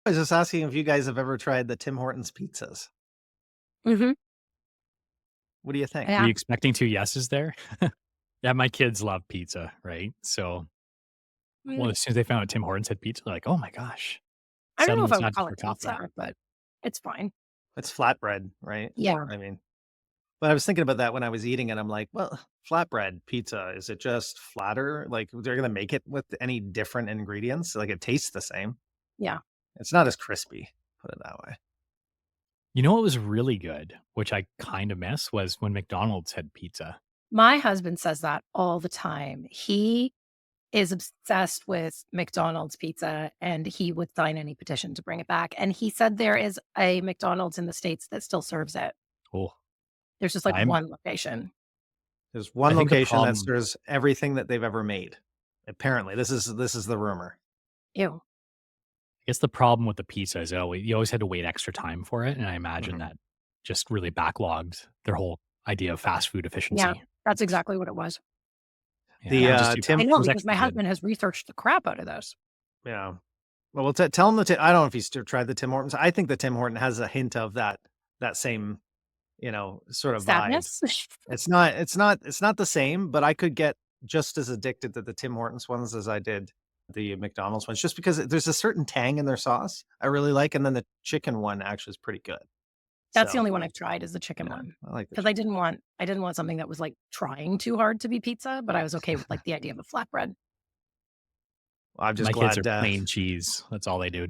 I was just asking if you guys have ever tried the Tim Hortons pizzas. Hmm. What do you think? Were Yeah. you expecting 2 yeses there? Yeah, my kids love pizza, right? So, well, Mm, as soon as they found out Tim Hortons had pizza, they're like, "Oh my gosh." I don't know Suddenly if I it's would not just call for it coffee. pizza, but it's fine. It's flatbread, right? Yeah. I mean, but I was thinking about that when I was eating it. I'm like, well, flatbread pizza, is it just flatter? Like they're gonna make it with any different ingredients? Like it tastes the same. Yeah. It's not as crispy, put it that way. You know what was really good, which I kind of miss, was when McDonald's had pizza. My husband says that all the time. He is obsessed with McDonald's pizza and he would sign any petition to bring it back. And he said there is a McDonald's in the States that still serves it. Oh, There's just like I'm one location. There's I one think the location that problem serves everything that they've ever made. Apparently, this is the rumor. Ew. I guess the problem with the pizza is you always had to wait extra time for it, and I imagine Mhm. that just really backlogged their whole idea of fast food Yeah. efficiency. That's It's exactly what it was. yeah, The it Yeah. was just too Tim I fast. It know was because my extra good. husband has researched the crap out of this. Yeah. Well, tell him I don't know if he's tried the Tim Hortons. I think the Tim Horton has a hint of that same, sort of vibe. Sadness. It's not the same, but I could get just as addicted to the Tim Hortons ones as I did the McDonald's ones, just because there's a certain tang in their sauce I really like, and then the chicken one actually is pretty good. That's the So, only one I've tried is the chicken yeah, one. I like the Because chicken. I didn't want something that was, like, trying too hard to be pizza, but I was okay with, like, the idea of a flatbread. I'm just My kids are glad, plain cheese. That's all they do.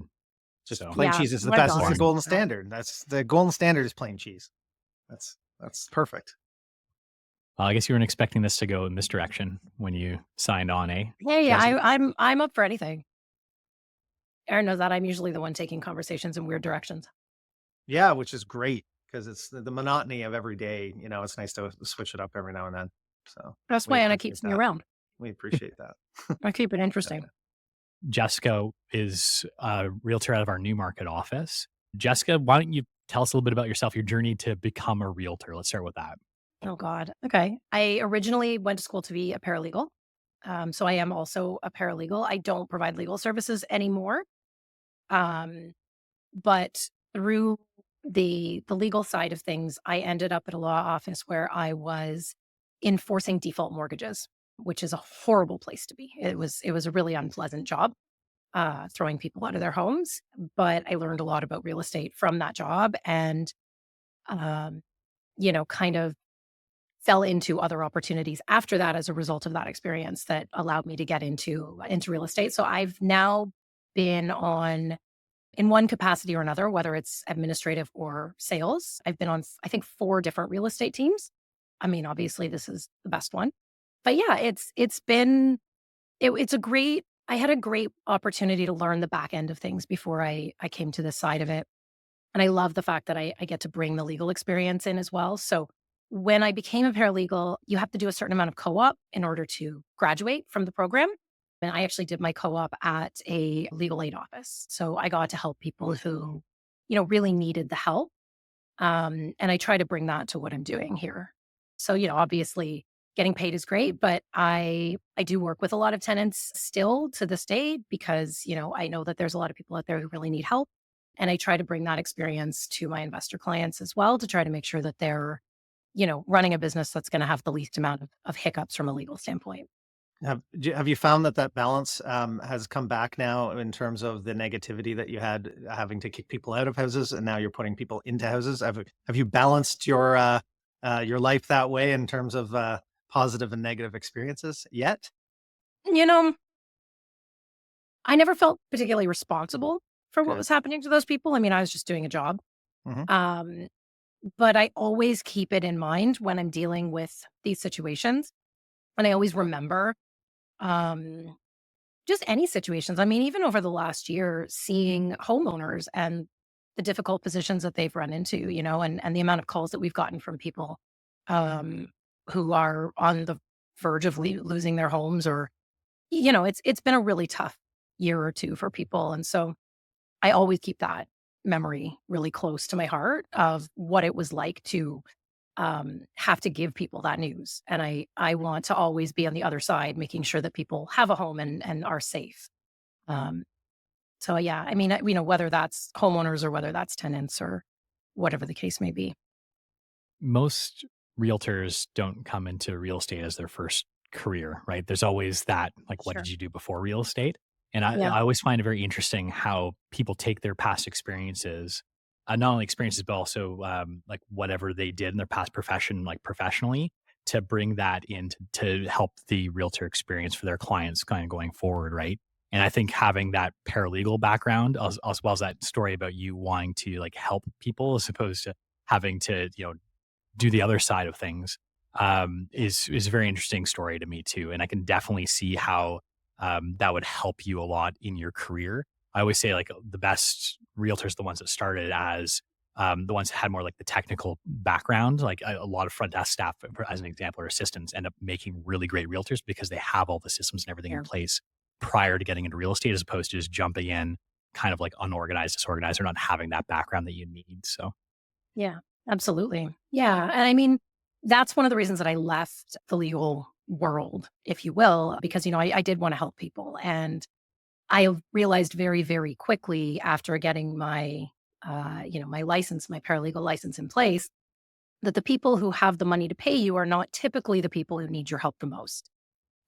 just So plain Yeah, cheese is the mine's best. It's the always boring. golden that. standard. That's the golden standard is plain cheese. That's perfect. Well, I guess you weren't expecting this to go in this direction when you signed on, eh, Hey, Jesse? I'm up for anything. Erin knows that I'm usually the one taking conversations in weird directions. Yeah, which is great because it's the monotony of every day, it's nice to switch it up every now and then. So, That's we why Anna appreciate keeps me that. around. We appreciate that. I keep it Yeah. interesting. Jessica is a realtor out of our Newmarket office. Jessica, why don't you tell us a little bit about yourself, your journey to become a realtor? Let's start with that. Oh god. Okay. I originally went to school to be a paralegal. So I am also a paralegal. I don't provide legal services anymore. Um, but through the legal side of things, I ended up at a law office where I was enforcing default mortgages, which is a horrible place to be. It was a really unpleasant job, throwing people out of their homes. But I learned a lot about real estate from that job and um, kind of fell into other opportunities after that as a result of that experience that allowed me to get into real estate. So I've now been on in one capacity or another, whether it's administrative or sales. I've been on I think 4 different real estate teams. I mean, obviously this is the best one. But yeah, it's been it's a great I had a great opportunity to learn the back end of things before I came to this side of it. And I love the fact that I get to bring the legal experience in as well. So when I became a paralegal, you have to do a certain amount of co-op in order to graduate from the program. And I actually did my co-op at a legal aid office. So I got to help people who, really needed the help. And I try to bring that to what I'm doing here. So, obviously getting paid is great, but I do work with a lot of tenants still to this day because, I know that there's a lot of people out there who really need help. And I try to bring that experience to my investor clients as well to try to make sure that they're, running a business that's going to have the least amount of hiccups from a legal standpoint. Have you found that balance, has come back now in terms of the negativity that you had having to kick people out of houses, and now you're putting people into houses? Have you balanced your life that way in terms of, positive and negative experiences yet? You know, I never felt particularly responsible for what Good. was happening to those people. I mean, I was just doing a job. Mhm. Um, but I always keep it in mind when I'm dealing with these situations. And I always remember um, just any situations. I mean, even over the last year, seeing homeowners and the difficult positions that they've run into, and the amount of calls that we've gotten from people um, who are on the verge of losing their homes or, it's been a really tough year or two for people. And so I always keep that memory really close to my heart of what it was like to have to give people that news. And I want to always be on the other side, making sure that people have a home and are safe. Um, So yeah, I mean, whether that's homeowners or whether that's tenants or whatever the case may be. Most realtors don't come into real estate as their first career, right? There's always that, like, what Sure. did you do before real estate? And I, Yeah. I always find it very interesting how people take their past experiences, not only experiences, but also like whatever they did in their past profession, like professionally, to bring that in to help the realtor experience for their clients kind of going forward, right? And I think having that paralegal background, as well as that story about you wanting to like help people as opposed to having to, do the other side of things, is a very interesting story to me too, and I can definitely see how that would help you a lot in your career. I always say like the best realtors, the ones that started as the ones that had more like the technical background, like a lot of front desk staff, as an example, or assistants, end up making really great realtors because they have all the systems and everything in Yeah. place prior to getting into real estate, as opposed to just jumping in kind of like unorganized, disorganized, or not having that background that you need. So Yeah, absolutely. Yeah. And I mean, that's one of the reasons that I left the legal world, if you will, because, I did want to help people. And I realized very, very quickly after getting my license, my paralegal license in place, that the people who have the money to pay you are not typically the people who need your help the most.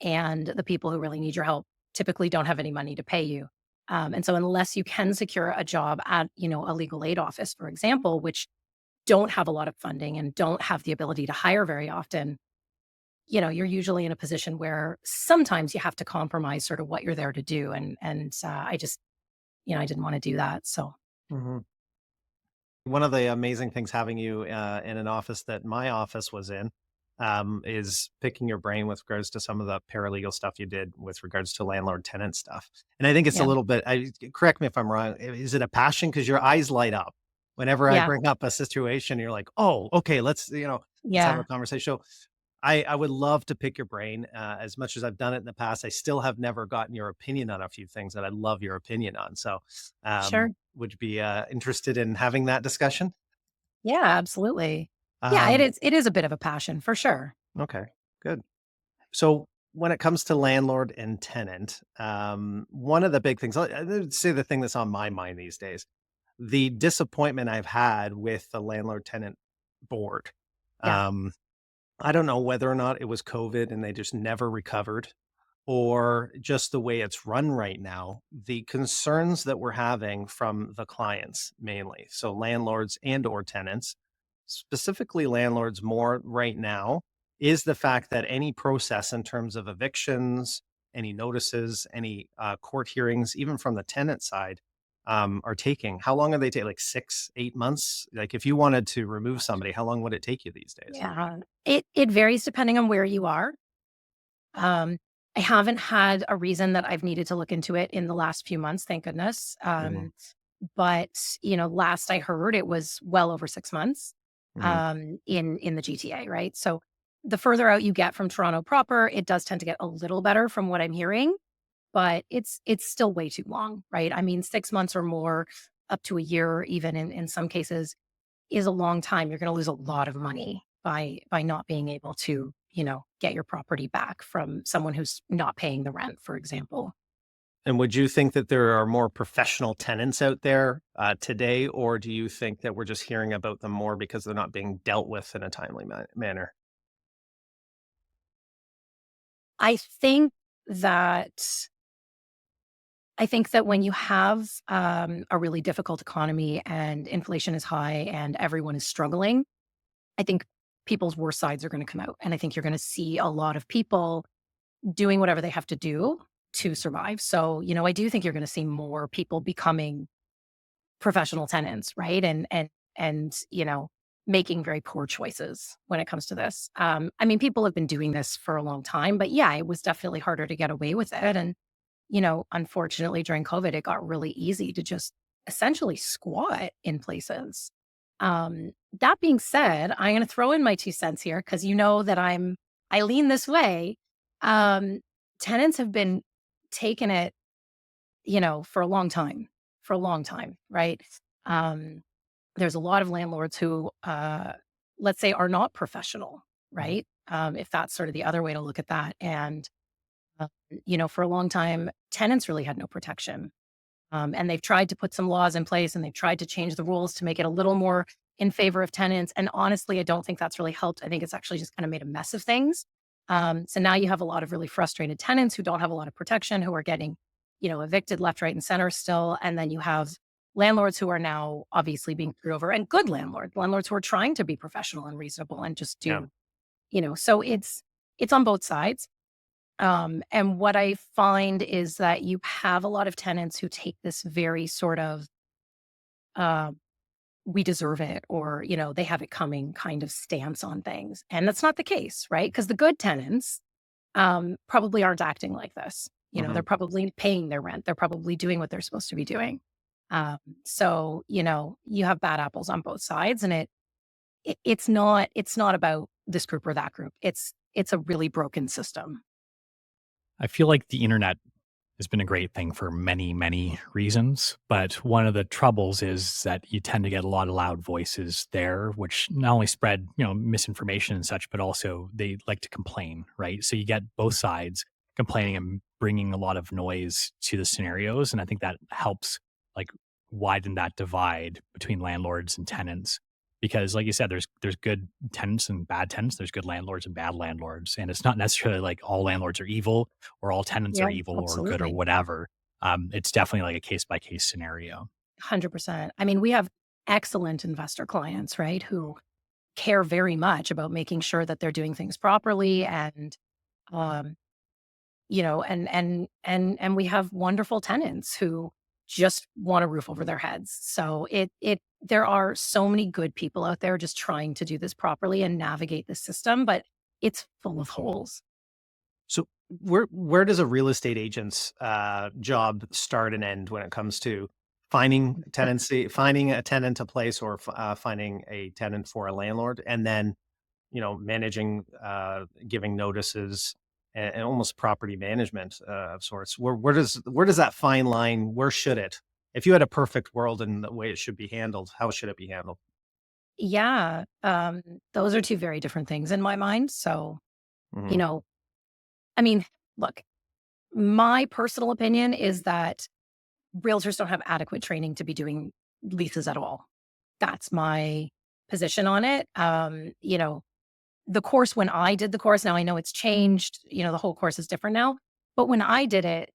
And the people who really need your help typically don't have any money to pay you. And so unless you can secure a job at, a legal aid office, for example, which don't have a lot of funding and don't have the ability to hire very often, you're usually in a position where sometimes you have to compromise sort of what you're there to do. And I just, I didn't want to do that. So Mhm. One of the amazing things having you in an office that my office was in is picking your brain with regards to some of the paralegal stuff you did with regards to landlord tenant stuff. And I think it's a yeah, little bit, correct me if I'm wrong. Is it a passion? Because your eyes light up whenever I yeah, bring up a situation. You're like, oh, okay, let's have a yeah, conversation. So I would love to pick your brain. As much as I've done it in the past, I still have never gotten your opinion on a few things that I'd love your opinion on. So, sure. would you be interested in having that discussion? Yeah, absolutely. Yeah, it Um, is. It is a bit of a passion for sure. okay, good. So, when it comes to landlord and tenant, one of the big things, I would say the thing that's on my mind these days, the disappointment I've had with the landlord tenant board. Yeah, Um, I don't know whether or not it was COVID and they just never recovered, or just the way it's run right now, the concerns that we're having from the clients mainly, so landlords and or tenants, specifically landlords more right now, is the fact that any process in terms of evictions, any notices, any court hearings, even from the tenant side, are taking. How long are they take? Like 6, 8 months? Like if you wanted to remove somebody, how long would it take you these days? yeah. It varies depending on where you are. Um, I haven't had a reason that I've needed to look into it in the last few months, thank goodness. Mhm, But last I heard, it was well over 6 months mhm. in the GTA, right? So the further out you get from Toronto proper, it does tend to get a little better from what I'm hearing, but it's still way too long, right? I mean, 6 months or more, up to a year, even in some cases, is a long time. You're going to lose a lot of money by not being able to, get your property back from someone who's not paying the rent, for example. And would you think that there are more professional tenants out there today, or do you think that we're just hearing about them more because they're not being dealt with in a timely manner? I think that I think that when you have a really difficult economy and inflation is high and everyone is struggling, I think people's worst sides are going to come out. And I think you're going to see a lot of people doing whatever they have to do to survive. So, I do think you're going to see more people becoming professional tenants, right? And making very poor choices when it comes to this. I mean, people have been doing this for a long time, but yeah, it was definitely harder to get away with it. And unfortunately, during COVID, it got really easy to just essentially squat in places. That being said, I'm going to throw in my 2 cents here because you know that I lean this way. Um, Tenants have been taking it, for a long time, right? Um, there's a lot of landlords who, let's say, are not professional, Mhm. right? If that's sort of the other way to look at that. And for a long time, tenants really had no protection. And they've tried to put some laws in place and they've tried to change the rules to make it a little more in favor of tenants. And honestly, I don't think that's really helped. I think it's actually just kind of made a mess of things. So now you have a lot of really frustrated tenants who don't have a lot of protection, who are getting, evicted left, right, and center still. And then you have landlords who are now obviously being screwed over, and good landlords who are trying to be professional and reasonable and just Yeah. do, so it's on both sides. And what I find is that you have a lot of tenants who take this very sort of, uh, we deserve it, or, they have it coming kind of stance on things. And that's not the case, right? Because the good tenants probably aren't acting like this. Hmm. They're probably paying their rent. They're probably doing what they're supposed to be doing. So, you have bad apples on both sides, and it's not about this group or that group. It's a really broken system. I feel like the internet has been a great thing for many, many reasons. But one of the troubles is that you tend to get a lot of loud voices there, which not only spread, misinformation and such, but also they like to complain, right? So you get both sides complaining and bringing a lot of noise to the scenarios. And I think that helps like widen that divide between landlords and tenants. Because like you said, there's good tenants and bad tenants, there's good landlords and bad landlords. And it's not necessarily like all landlords are evil or all tenants Yeah, are evil or good or absolutely. whatever. It's definitely like a case by case scenario. 100%. I mean, we have excellent investor clients, right, who care very much about making sure that they're doing things properly, and um and we have wonderful tenants who just want a roof over their heads. So it there are so many good people out there just trying to do this properly and navigate the system, but it's full of holes. So where does a real estate agent's job start and end when it comes to finding a tenant a place, or finding a tenant for a landlord, and then managing, giving notices, and almost property management of sorts. Where does that fine line? Where should it? If you had a perfect world and the way it should be handled, how should it be handled? Yeah, those are two very different things in my mind. So, you Hmm. know, I mean, look, my personal opinion is that realtors don't have adequate training to be doing leases at all. That's my position on it. The course, when I did the course, now I know it's changed, the whole course is different now. But when I did it,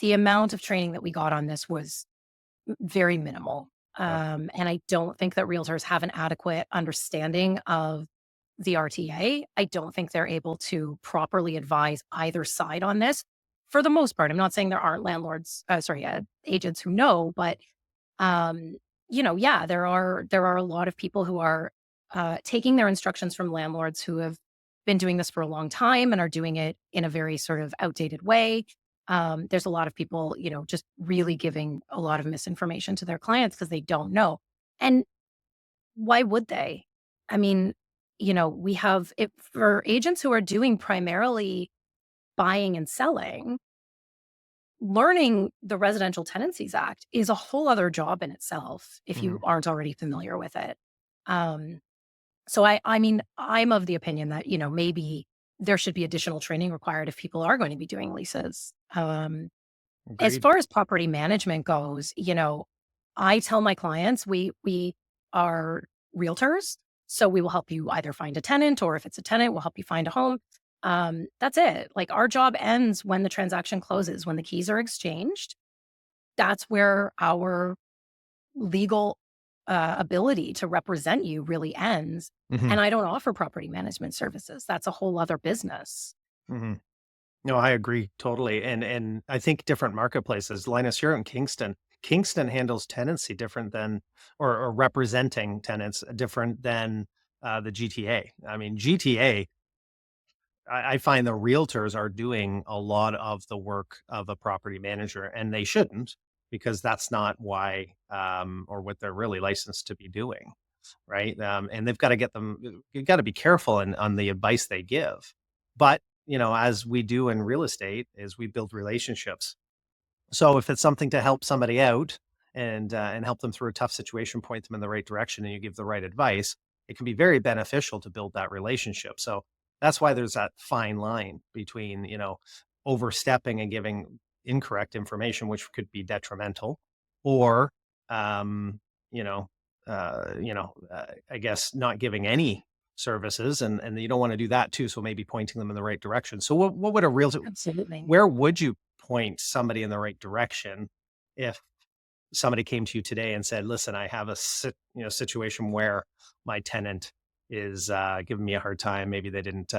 the amount of training that we got on this was very minimal. Yeah. And I don't think that realtors have an adequate understanding of the RTA. I don't think they're able to properly advise either side on this for the most part. I'm not saying there aren't agents who know, but um, yeah, there are a lot of people who are taking their instructions from landlords who have been doing this for a long time and are doing it in a very sort of outdated way. There's a lot of people, just really giving a lot of misinformation to their clients because they don't know. And why would they? I mean, we have it for agents who are doing primarily buying and selling. Learning the Residential Tenancies Act is a whole other job in itself if Hmm. you aren't already familiar with it. Um, so I mean, I'm of the opinion that, maybe there should be additional training required if people are going to be doing leases. As Agreed. far as property management goes, I tell my clients we are realtors, so we will help you either find a tenant, or if it's a tenant, we'll help you find a home. That's it. Like, our job ends when the transaction closes, when the keys are exchanged. That's where our legal ability to represent you really ends. Hmm. And I don't offer property management services. That's a whole other business. Hmm. No, I agree totally, and I think different marketplaces. Linus, you're in Kingston. Kingston handles tenancy different than, or representing tenants different than the GTA. I mean, GTA, I find the realtors are doing a lot of the work of a property manager, and they shouldn't, because that's not why, or what they're really licensed to be doing, right? And they've got to get them. You got to be careful on the advice they give. But as we do in real estate, is we build relationships. So if it's something to help somebody out, and help them through a tough situation, point them in the right direction, and you give the right advice, it can be very beneficial to build that relationship. So that's why there's that fine line between, overstepping and giving incorrect information, which could be detrimental, or um, you know, I guess not giving any services, and you don't want to do that too. So maybe pointing them in the right direction. So what would a realtor? Absolutely. Where would you point somebody in the right direction if somebody came to you today and said, "Listen, I have a situation where my tenant is giving me a hard time. Maybe they didn't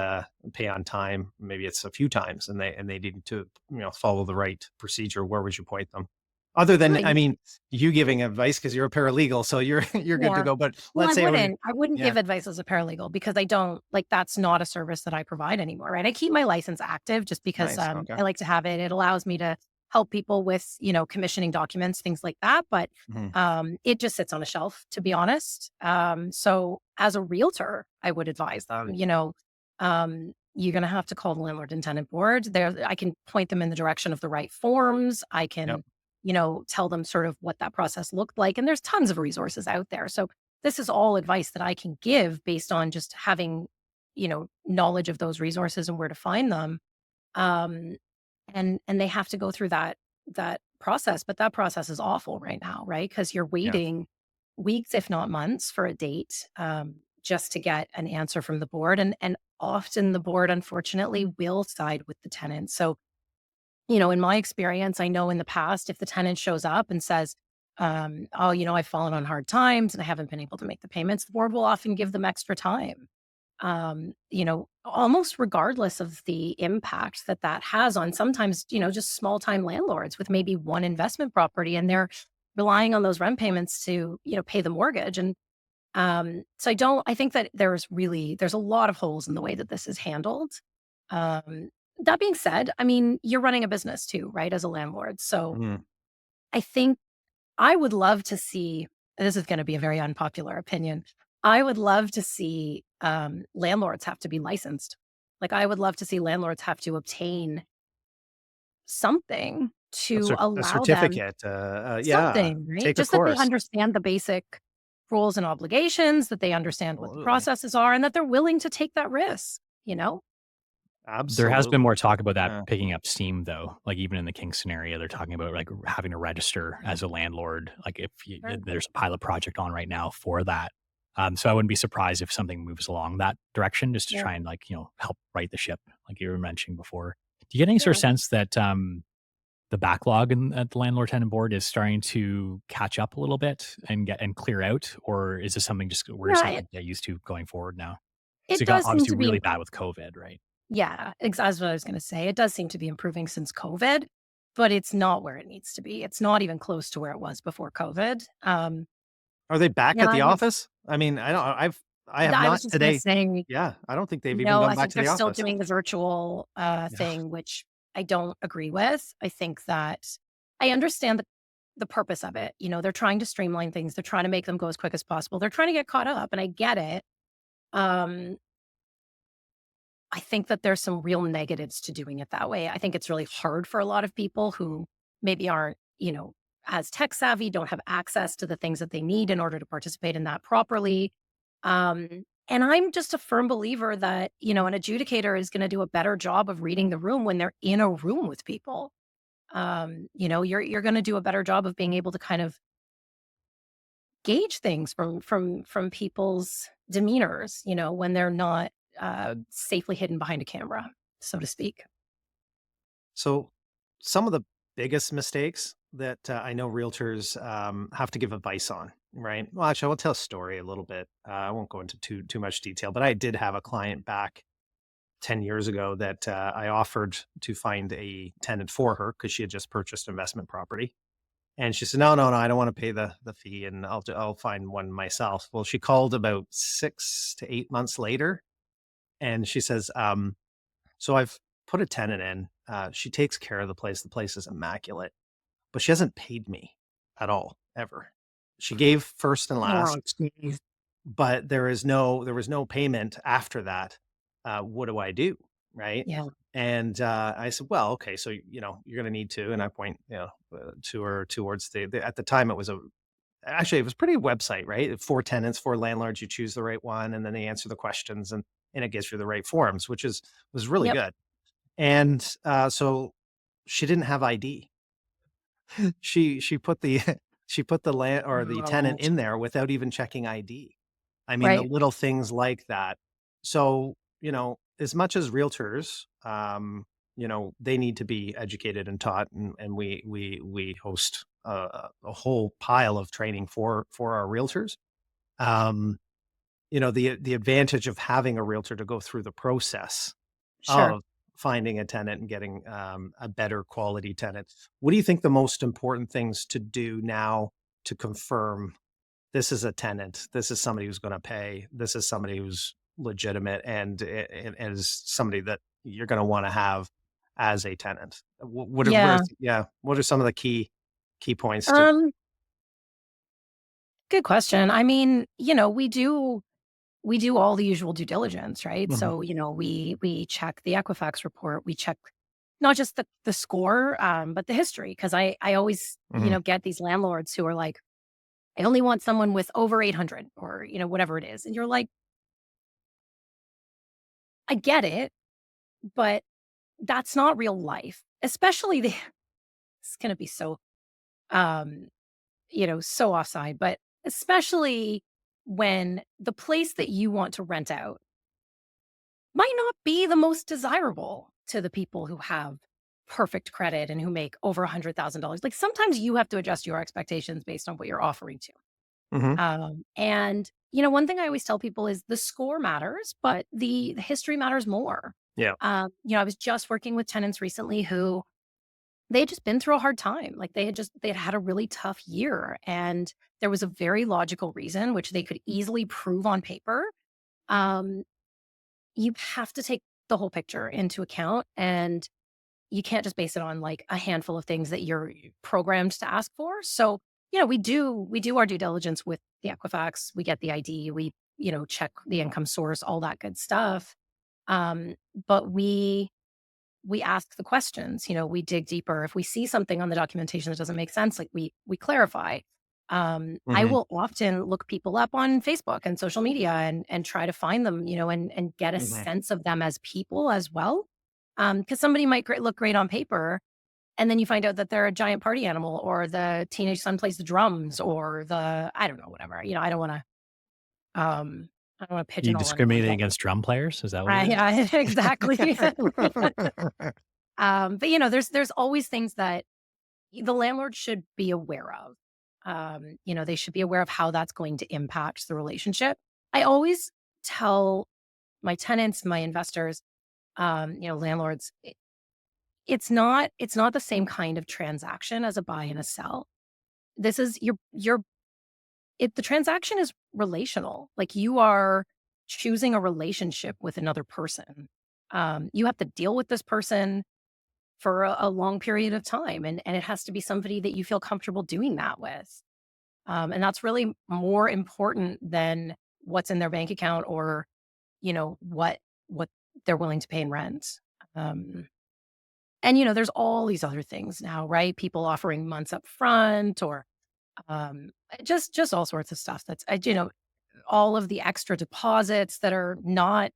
pay on time. Maybe it's a few times, and they need to follow the right procedure." Where would you point them? Other than, I Right. mean, you giving advice because you're a paralegal, so you're you're good to Yeah. go. But Well, let's say, I wouldn't yeah, give advice as a paralegal because I don't like that's not a service that I provide anymore, right? I keep my license active just because nice, okay, I like to have it. It allows me to help people with, commissioning documents, things like that, but mhm, it just sits on a shelf to be honest. So as a realtor, I would advise them, you're going to have to call the landlord and tenant board. There I can point them in the direction of the right forms. I yep, can tell them sort of what that process looked like. And there's tons of resources out there. So this is all advice that I can give based on just having, knowledge of those resources and where to find them. Um, and they have to go through that process, but that process is awful right now, right? Because you're yeah, waiting weeks, if not months, for a date just to get an answer from the board. And often the board, unfortunately, will side with the tenant. So in my experience, I know in the past, if the tenant shows up and says, oh, I've fallen on hard times and I haven't been able to make the payments, the board will often give them extra time. Almost regardless of the impact that that has on sometimes, just small time landlords with maybe one investment property and they're relying on those rent payments to, pay the mortgage. And so I think that there's a lot of holes in the way that this is handled. Um, that being said, I mean, you're running a business too, right? As a landlord. So mhm. I think I would love to see, and this is going to be a very unpopular opinion. I would love to see landlords have to be licensed. Like I would love to see landlords have to obtain something to A allow them certificate, yeah, something, right? take a Just that they course, understand the basic rules and obligations, that they understand what the absolutely, processes are, and that they're willing to take that risk. There has been absolutely, more talk about that yeah, picking up steam, though. Like even in the Kingston area, they're talking about like having to register as a landlord. Like if Sure. there's a pilot project on right now for that. So I wouldn't be surprised if something moves along that direction, just to Yeah. try and like help right the ship, like you were mentioning before. Do you get any sort of Yeah. sense that the backlog at the landlord tenant board is starting to catch up a little bit and clear out, or is this something just we're just Yeah. have to get used to going forward now? Because It it got does seem obviously to be really bad with COVID, right? Yeah, that's what I was gonna say. It does seem to be improving since COVID, but it's not where it needs to be. It's not even close to where it was before COVID. Are they back And at the I would office? I mean, I have I was not just gonna today. say, Yeah, I don't think they've even no, gone I back think to they're the still office. doing the virtual, Yeah, thing, which I don't agree with. I think that I understand the purpose of it. They're trying to streamline things. They're trying to make them go as quick as possible. They're trying to get caught up, and I get it. Um, I think that there's some real negatives to doing it that way. I think it's really hard for a lot of people who maybe aren't, as tech savvy, don't have access to the things that they need in order to participate in that properly. And I'm just a firm believer that, an adjudicator is going to do a better job of reading the room when they're in a room with people. You're going to do a better job of being able to kind of gauge things from people's demeanors, when they're not safely hidden behind a camera, so to speak. so some of the biggest mistakes that I know realtors have to give advice on, right? Well, actually, I will tell a story a little bit. I won't go into too much detail, but I did have a client back 10 years ago that I offered to find a tenant for her because she had just purchased investment property. And she said, no, I don't want to pay the fee, and I'll find one myself. Well, she called about 6 to 8 months later, and she says, so I've put a tenant in. She takes care of the place. The place is immaculate, but she hasn't paid me at all ever. She gave first and Oh, last, geez. but there was no payment after that. What do I do? Right. Yeah. And I said, well, okay, so you're going to need to, and I point to her towards at the time it was a actually it was pretty website, right? 4 tenants, 4 landlords. You choose the right one, and then they answer the questions, and it gives you the right forms, which is was really Yep. good. And so she didn't have ID. She put the she put the land or the tenant Oh, in there without even checking ID. I mean, the right. little things like that. So, as much as realtors, they need to be educated and taught, and we host a whole pile of training for our realtors. Um, the advantage of having a realtor to go through the process Sure. of finding a tenant and getting a better quality tenant. What do you think the most important things to do now to confirm this is a tenant, this is somebody who's going to pay, this is somebody who's legitimate and is somebody that you're going to want to have as a tenant? Yeah. What are some of the key points to? Um, Good question. I mean, we do all the usual due diligence, right? Mhm, So, we check the Equifax report, we check not just the score, but the history. Because I always, mhm, get these landlords who are like, I only want someone with over 800 or, whatever it is. And you're like, I get it, but that's not real life. Especially it's gonna be so um, so offside, but especially when the place that you want to rent out might not be the most desirable to the people who have perfect credit and who make over $100,000. Like sometimes you have to adjust your expectations based on what you're offering to. mhm. And one thing I always tell people is the score matters, but the history matters more. Yeah. I was just working with tenants recently who they had just been through a hard time. Like they had had a really tough year, and there was a very logical reason which they could easily prove on paper. Um, you have to take the whole picture into account, and you can't just base it on like a handful of things that you're programmed to ask for. So, we do our due diligence with the Equifax. We get the ID. We check the income source, all that good stuff. Um, but we ask the questions. We dig deeper. If we see something on the documentation that doesn't make sense, like we clarify. I Mhm, will often look people up on Facebook and social media and try to find them, and get a mhm. sense of them as people as well. Because somebody might look great on paper, and then you find out that they're a giant party animal, or the teenage son plays the drums, or the I don't know, whatever. I don't want to You pigeonhole anyone, discriminating but against drum players? Is that what it is? yeah, exactly. But there's always things that the landlord should be aware of. They should be aware of how that's going to impact the relationship. I always tell my tenants, my investors, landlords, it's not the same kind of transaction as a buy and a sell. This is the transaction is relational. Like you are choosing a relationship with another person. You have to deal with this person for a long period of time, and it has to be somebody that you feel comfortable doing that with. And that's really more important than what's in their bank account, or what they're willing to pay in rent. Um, and there's all these other things now, right? People offering months up front, or just all sorts of stuff. All of the extra deposits that are not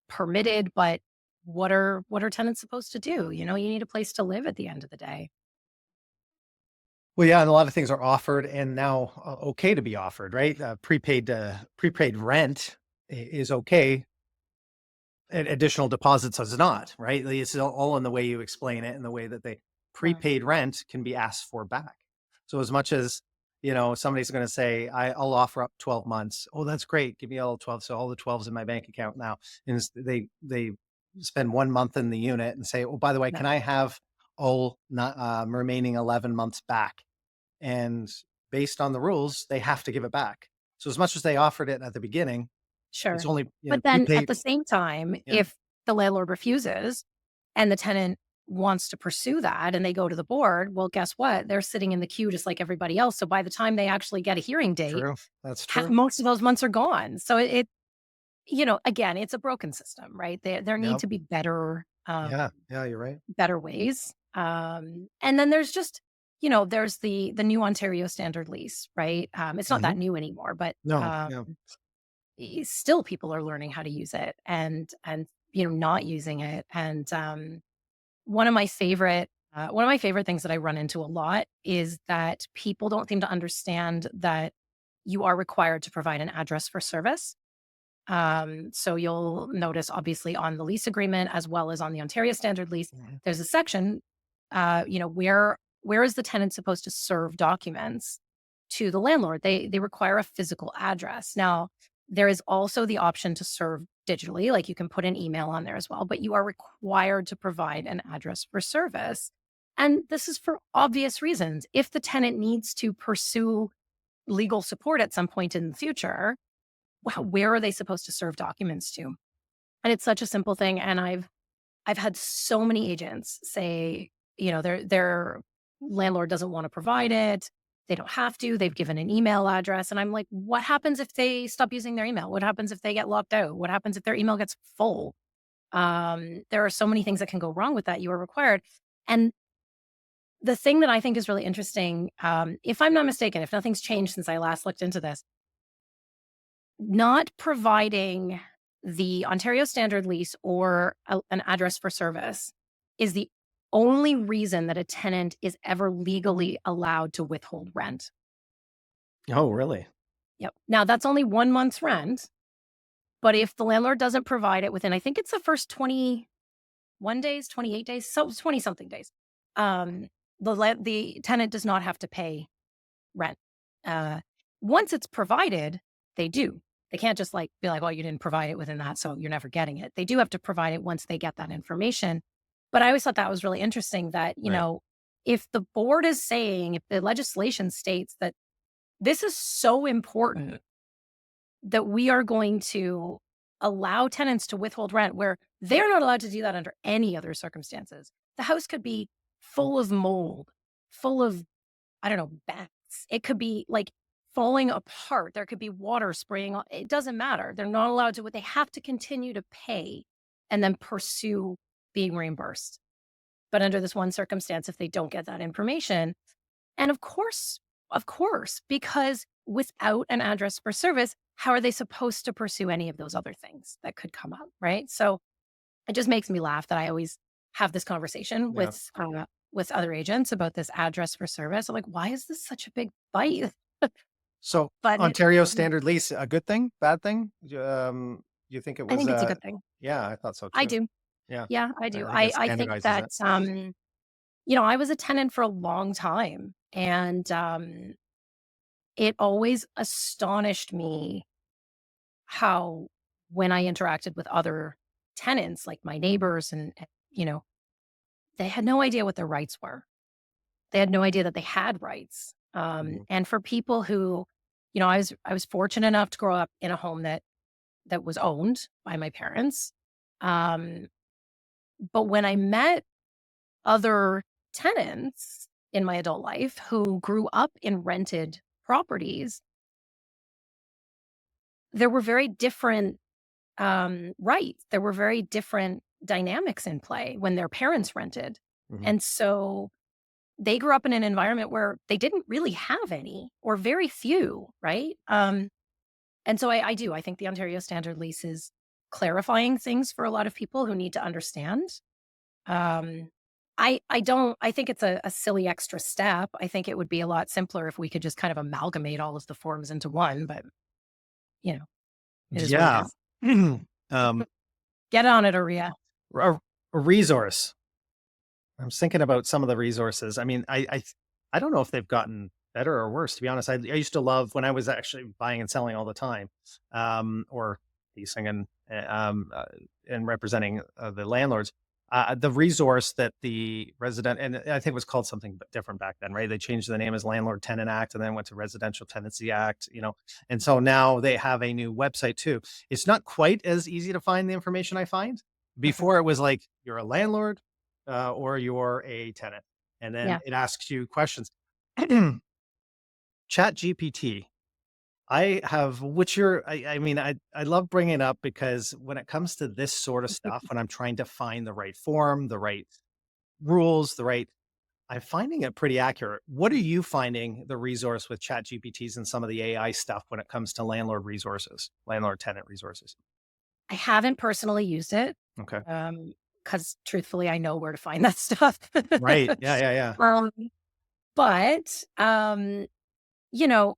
permitted, but what are tenants supposed to do? You need a place to live at the end of the day. Well, yeah, and a lot of things are offered and now okay to be offered, right? Prepaid rent is okay. And additional deposits is not, right? Like, it's all in the way you explain it and the way that they Right. prepaid rent can be asked for back. So as much as, somebody's going to say, I'll offer up 12 months. Oh, that's great. Give me all 12. So all the 12's in my bank account now. And they spend 1 month in the unit and say, oh, by the way, Yeah. can I have all not remaining 11 months back? And based on the rules, they have to give it back. So as much as they offered it at the beginning, it's Sure. only, But then at prepaid. the same time, Yeah, if the landlord refuses and the tenant wants to pursue that and they go to the board, well, guess what? They're sitting in the queue just like everybody else. So by the time they actually get a hearing date, true. That's true. most of those months are gone. So again, it's a broken system, right? There need Yep. to be Yeah. Yeah, you're right. better ways. And then there's the new Ontario standard lease, right? It's not Mhm. that new anymore, but No, yeah. still people are learning how to use it, and not using it. And one of my favorite One of my favorite things that I run into a lot is that people don't seem to understand that you are required to provide an address for service. So you'll notice, obviously, on the lease agreement as well as on the Ontario Standard lease, Mhm. there's a section, where is the tenant supposed to serve documents to the landlord? They require a physical address. Now, there is also the option to serve digitally, like you can put an email on there as well, but you are required to provide an address for service. And this is for obvious reasons. If the tenant needs to pursue legal support at some point in the future, where are they supposed to serve documents to? And it's such a simple thing. And I've had so many agents say, their landlord doesn't want to provide it. They don't have to. They've given an email address. And I'm like, what happens if they stop using their email? What happens if they get locked out? What happens if their email gets full? There are so many things that can go wrong with that. You are required. And the thing that I think is really interesting, if I'm not mistaken, if nothing's changed since I last looked into this, not providing the Ontario Standard lease or an address for service is the only reason that a tenant is ever legally allowed to withhold rent. Oh, really? Yep. Now, that's only 1 month's rent, but if the landlord doesn't provide it within, I think it's the first 21 days, 28 days, so 20 something days, um, the tenant does not have to pay rent. Uh, Once it's provided, they do. They can't just be like, well, you didn't provide it within that, so you're never getting it. They do have to provide it once they get that information. But I always thought that was really interesting that, Right. if the board is saying, if the legislation states that this is so important that we are going to allow tenants to withhold rent where they're not allowed to do that under any other circumstances. The house could be full of mold, full of, I don't know, bats. It could be falling apart. There could be water spraying. It doesn't matter. They're not allowed to, they have to continue to pay and then pursue being reimbursed. But under this one circumstance, if they don't get that information, and of course, because without an address for service, how are they supposed to pursue any of those other things that could come up? Right. So it just makes me laugh that I always have this conversation Yeah. with other agents about this address for service. I'm like, why is this such a big fight? So But Ontario Standard lease, a good thing, bad thing? You think it I was, think it's a good thing. yeah, I thought so I too. do. Yeah. Yeah, I do. I think it I think standardizes that it. I was a tenant for a long time, and it always astonished me how, when I interacted with other tenants, like my neighbors, and they had no idea what their rights were. They had no idea that they had rights. Mhm. And for people who, I was fortunate enough to grow up in a home that was owned by my parents. Um, but when I met other tenants in my adult life who grew up in rented properties, there were very different rights. There were very different dynamics in play when their parents rented. Mhm. And so they grew up in an environment where they didn't really have any or very few, right? And so I think the Ontario Standard lease is clarifying things for a lot of people who need to understand. Um, I think it's a silly extra step. I think it would be a lot simpler if we could just kind of amalgamate all of the forms into one, but you know, it is what it Yeah. is. Um, Get on it, Aria. a a resource. I was thinking about some of the resources. I mean, I don't know if they've gotten better or worse, to be honest. I used to love when I was actually buying and selling all the time, or leasing and representing the landlords. The resource that the resident, and I think it was called something different back then, right? They changed the name as Landlord Tenant Act and then went to Residential Tenancy Act, and so now they have a new website too. It's not quite as easy to find the information I find. Before it was like you're a landlord, or you're a tenant. And then Yeah. it asks you questions. Chat GPT. I have, which you're, I mean, I love bringing it up because when it comes to this sort of stuff, when I'm trying to find the right form, the right rules, I'm finding it pretty accurate. What are you finding the resource with chat GPTs and some of the AI stuff when it comes to landlord resources, landlord tenant resources? I haven't personally used it. Okay. Um, because truthfully, I know where to find that stuff. Right. Yeah, yeah, yeah. um, but you know,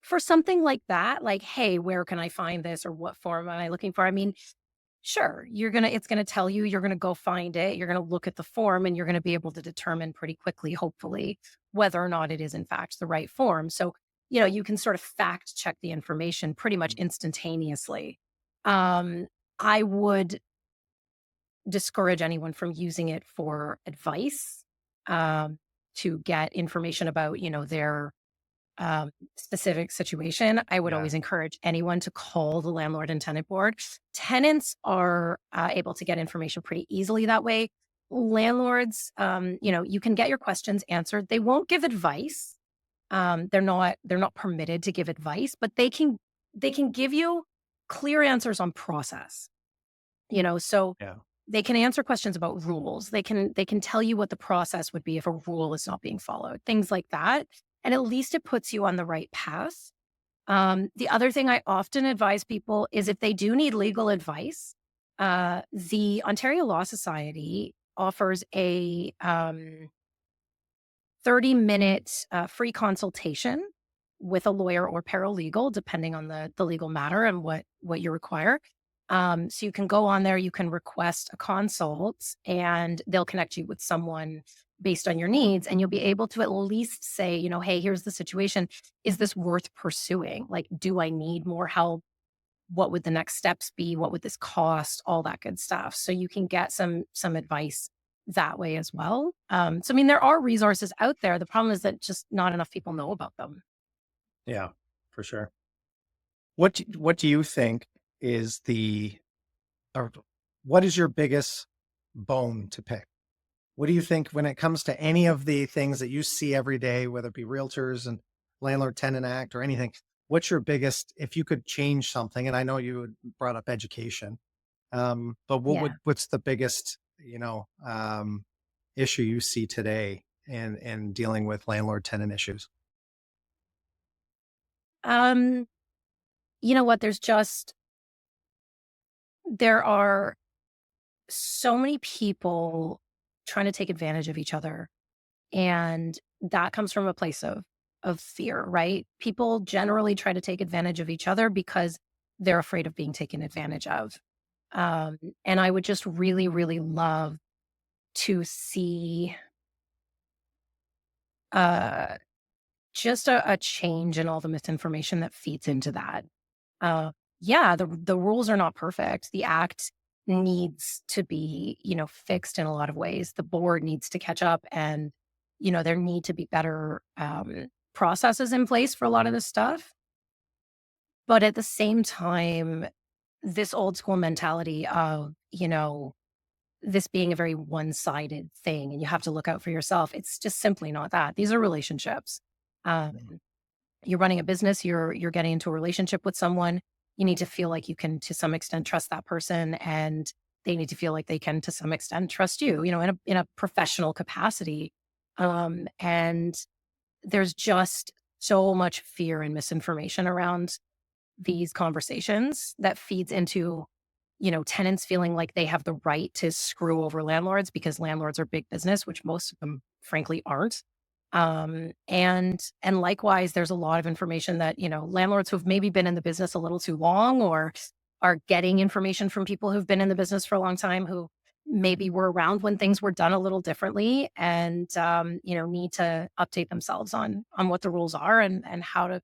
for something like that, like, hey, where can I find this or what form am I looking for? I mean, sure, it's gonna tell you, you're gonna go find it, you're gonna look at the form, and you're gonna be able to determine pretty quickly, hopefully, whether or not it is in fact the right form. So, you can sort of fact check the information pretty much instantaneously. Um, I would discourage anyone from using it for advice, um, to get information about, their specific situation. I would Yeah. always encourage anyone to call the landlord and tenant board. Tenants are able to get information pretty easily that way. Landlords, you can get your questions answered. They won't give advice. They're not permitted to give advice, but they can give you clear answers on process. So Yeah. they can answer questions about rules. They can tell you what the process would be if a rule is not being followed, things like that. And at least it puts you on the right path. The other thing I often advise people is if they do need legal advice, the Ontario Law Society offers a 30-minute free consultation with a lawyer or paralegal, depending on the legal matter and what you require. So you can go on there, you can request a consult, and they'll connect you with someone based on your needs. And you'll be able to at least say, hey, here's the situation. Is this worth pursuing? Like, do I need more help? What would the next steps be? What would this cost? All that good stuff. So you can get some advice that way as well. So I mean, there are resources out there. The problem is that just not enough people know about them. Yeah, for sure. What do you think is or what is your biggest bone to pick? What do you think when it comes to any of the things that you see every day, whether it be realtors and landlord tenant act or anything? What's your biggest, if you could change something? And I know you brought up education, but Yeah. what's the biggest, issue you see today in dealing with landlord tenant issues? Um, you know what? There are so many people trying to take advantage of each other. And that comes from a place of fear, right? People generally try to take advantage of each other because they're afraid of being taken advantage of. Um, and I would just really, really love to see uh, just a change in all the misinformation that feeds into that. Uh, yeah, the rules are not perfect. The act needs to be, fixed in a lot of ways. The board needs to catch up, and there need to be better processes in place for a lot of this stuff. But at the same time, this old school mentality of this being a very one sided thing, and you have to look out for yourself. It's just simply not that. These are relationships. Um, you're running a business, you're getting into a relationship with someone, you need to feel like you can to some extent trust that person, and they need to feel like they can to some extent trust you, in a professional capacity. And there's just so much fear and misinformation around these conversations that feeds into, tenants feeling like they have the right to screw over landlords because landlords are big business, which most of them frankly aren't. And likewise, there's a lot of information that, landlords who've maybe been in the business a little too long or are getting information from people who've been in the business for a long time who maybe were around when things were done a little differently and need to update themselves on what the rules are and how to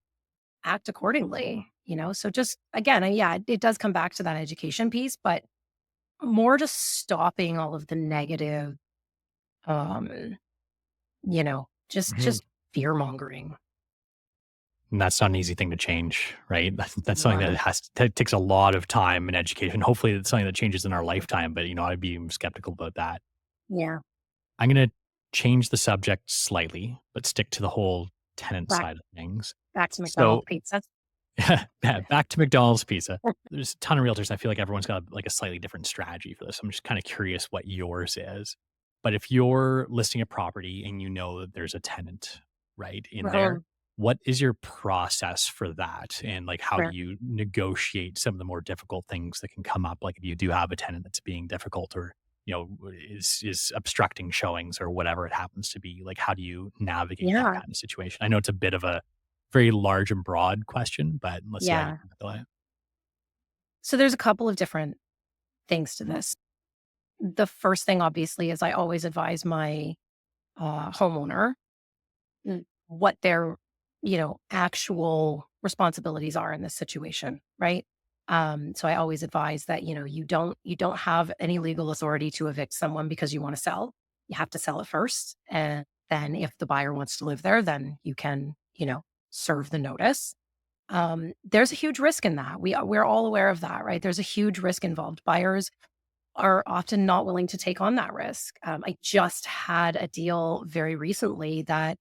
act accordingly. So just again, yeah, it does come back to that education piece, but more just stopping all of the negative, um, Mhm. just fear mongering. And that's not an easy thing to change, right? That's something Not that at that takes a lot of time and education. Hopefully, it's something that changes in our lifetime. But I'd be skeptical about that. Yeah. I'm going to change the subject slightly, but stick to the whole tenant Back side of things. back to So, McDonald's pizza. yeah, back to McDonald's pizza. There's a ton of realtors. I feel like everyone's got like a slightly different strategy for this. I'm just kind of curious what yours is. But if you're listing a property and you know that there's a tenant right in there, Um, what is your process for that? And like, how do fair. you negotiate some of the more difficult things that can come up? Like, if you do have a tenant that's being difficult, or is obstructing showings or whatever it happens to be. Like, how do you navigate that Yeah. kind of situation? I know it's a bit of a very large and broad question, but let's see how you Yeah. can handle it. So there's a couple of different things to this. The first thing, obviously, is I always advise my homeowner what their, actual responsibilities are in this situation, right? So I always advise that, you don't have any legal authority to evict someone because you want to sell. You have to sell it first. And then if the buyer wants to live there, then you can, serve the notice. There's a huge risk in that. We're all aware of that, right? There's a huge risk involved. Buyers are often not willing to take on that risk. I just had a deal very recently that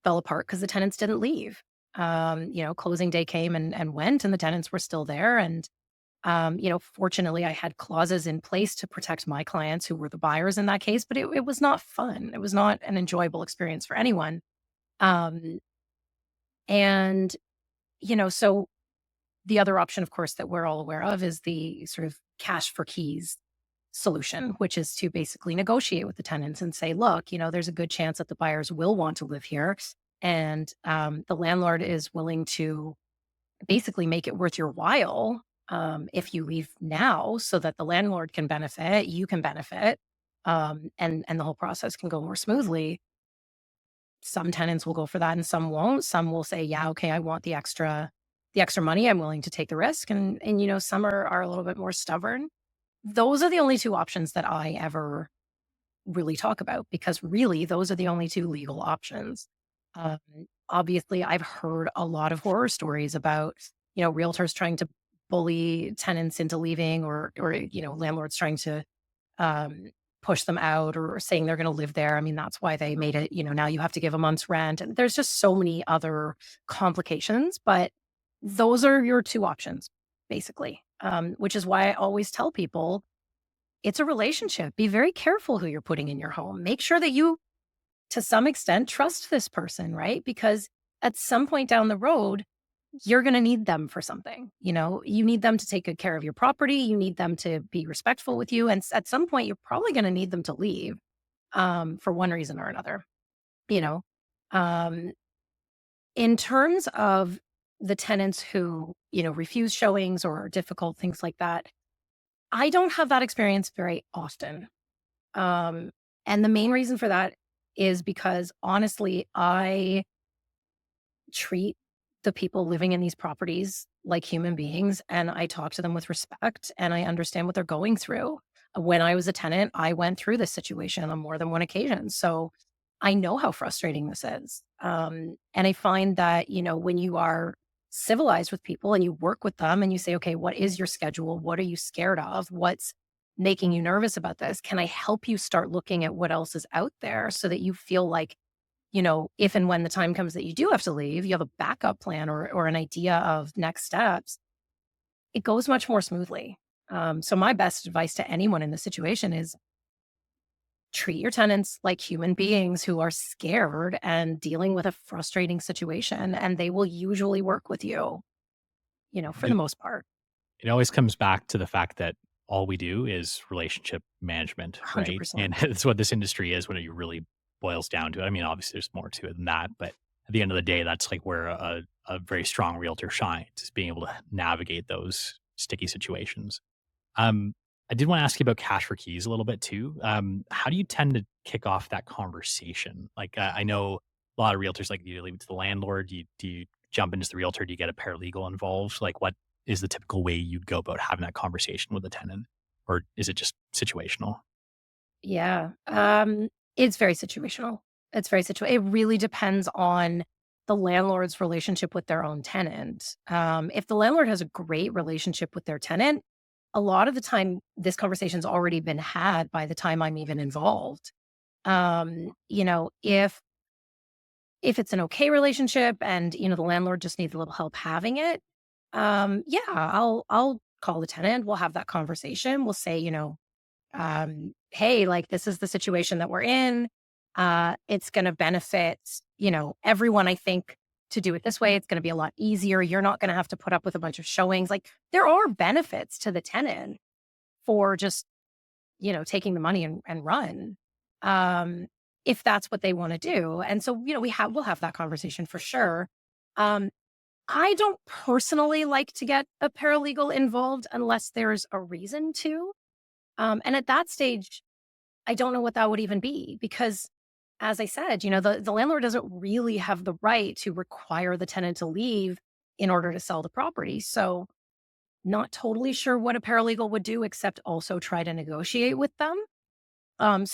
fell apart because the tenants didn't leave. Closing day came and went, and the tenants were still there. And fortunately, I had clauses in place to protect my clients who were the buyers in that case. But it was not fun. It was not an enjoyable experience for anyone. Um, and so the other option, of course, that we're all aware of is the sort of cash for keys solution, which is to basically negotiate with the tenants and say, look, there's a good chance that the buyers will want to live here. And the landlord is willing to basically make it worth your while if you leave now so that the landlord can benefit, you can benefit, and the whole process can go more smoothly. Some tenants will go for that and some won't. Some will say, yeah, okay, I want the extra money. I'm willing to take the risk. And some are a little bit more stubborn. Those are the only two options that I ever really talk about because really those are the only two legal options. Um, Obviously, I've heard a lot of horror stories about realtors trying to bully tenants into leaving, or landlords trying to um, push them out or saying they're going to live there. I mean, that's why they made it. Now you have to give a month's rent, and there's just so many other complications. But those are your two options, basically. Which is why I always tell people it's a relationship. Be very careful who you're putting in your home. Make sure that you, to some extent, trust this person, right? Because at some point down the road, you're going to need them for something. You need them to take good care of your property. You need them to be respectful with you. And at some point, you're probably going to need them to leave for one reason or another. You know, um, in terms of the tenants who, refuse showings or are difficult, things like that, I don't have that experience very often. Um, and the main reason for that is because honestly, I treat the people living in these properties like human beings and I talk to them with respect and I understand what they're going through. When I was a tenant, I went through this situation on more than one occasion. So I know how frustrating this is. And I find that, when you are civilized with people and you work with them and you say, okay, what is your schedule? What are you scared of? What's making you nervous about this? Can I help you start looking at what else is out there so that you feel like, if and when the time comes that you do have to leave, you have a backup plan or an idea of next steps, it goes much more smoothly. So my best advice to anyone in this situation is treat your tenants like human beings who are scared and dealing with a frustrating situation, and they will usually work with you, for the It, most part. it always comes back to the fact that all we do is relationship management, right? 100%. And it's what this industry is when it really boils down to it. I mean, obviously, there's more to it than that, but at the end of the day, that's like where a very strong realtor shines, is being able to navigate those sticky situations. Um, I did want to ask you about cash for keys a little bit too. How do you tend to kick off that conversation? Like, I know a lot of realtors like, do you leave it to the landlord? Do you jump into the realtor? Do you get a paralegal involved? Like, what is the typical way you'd go about having that conversation with a tenant, or is it just situational? Yeah. It's very situational. It really depends on the landlord's relationship with their own tenant. If the landlord has a great relationship with their tenant, a lot of the time this conversation's already been had by the time I'm even involved. If it's an okay relationship and the landlord just needs a little help having it, yeah, I'll call the tenant. We'll have that conversation. We'll say, hey, like this is the situation that we're in. It's going to benefit, everyone, I think, to do it this way. It's going to be a lot easier. You're not going to have to put up with a bunch of showings. Like there are benefits to the tenant for just, taking the money and run. Um, if that's what they want to do. And so, we'll have that conversation for sure. Um, I don't personally like to get a paralegal involved unless there's a reason to. And at that stage, I don't know what that would even be because, as I said, the landlord doesn't really have the right to require the tenant to leave in order to sell the property. So, not totally sure what a paralegal would do except also try to negotiate with them. And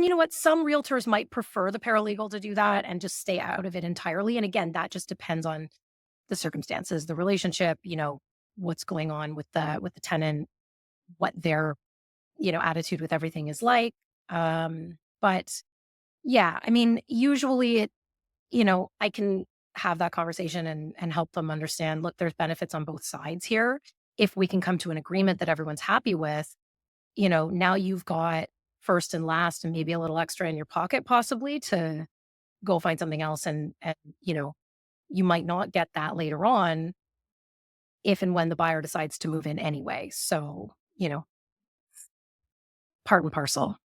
you know what? Some realtors might prefer the paralegal to do that and just stay out of it entirely. And again, that just depends on the circumstances, the relationship, what's going on with the tenant, what their, attitude with everything is like. But yeah, I mean, usually I can have that conversation and help them understand, look, there's benefits on both sides here. If we can come to an agreement that everyone's happy with, now you've got first and last and maybe a little extra in your pocket possibly to go find something else and you might not get that later on if and when the buyer decides to move in anyway. So, part and parcel.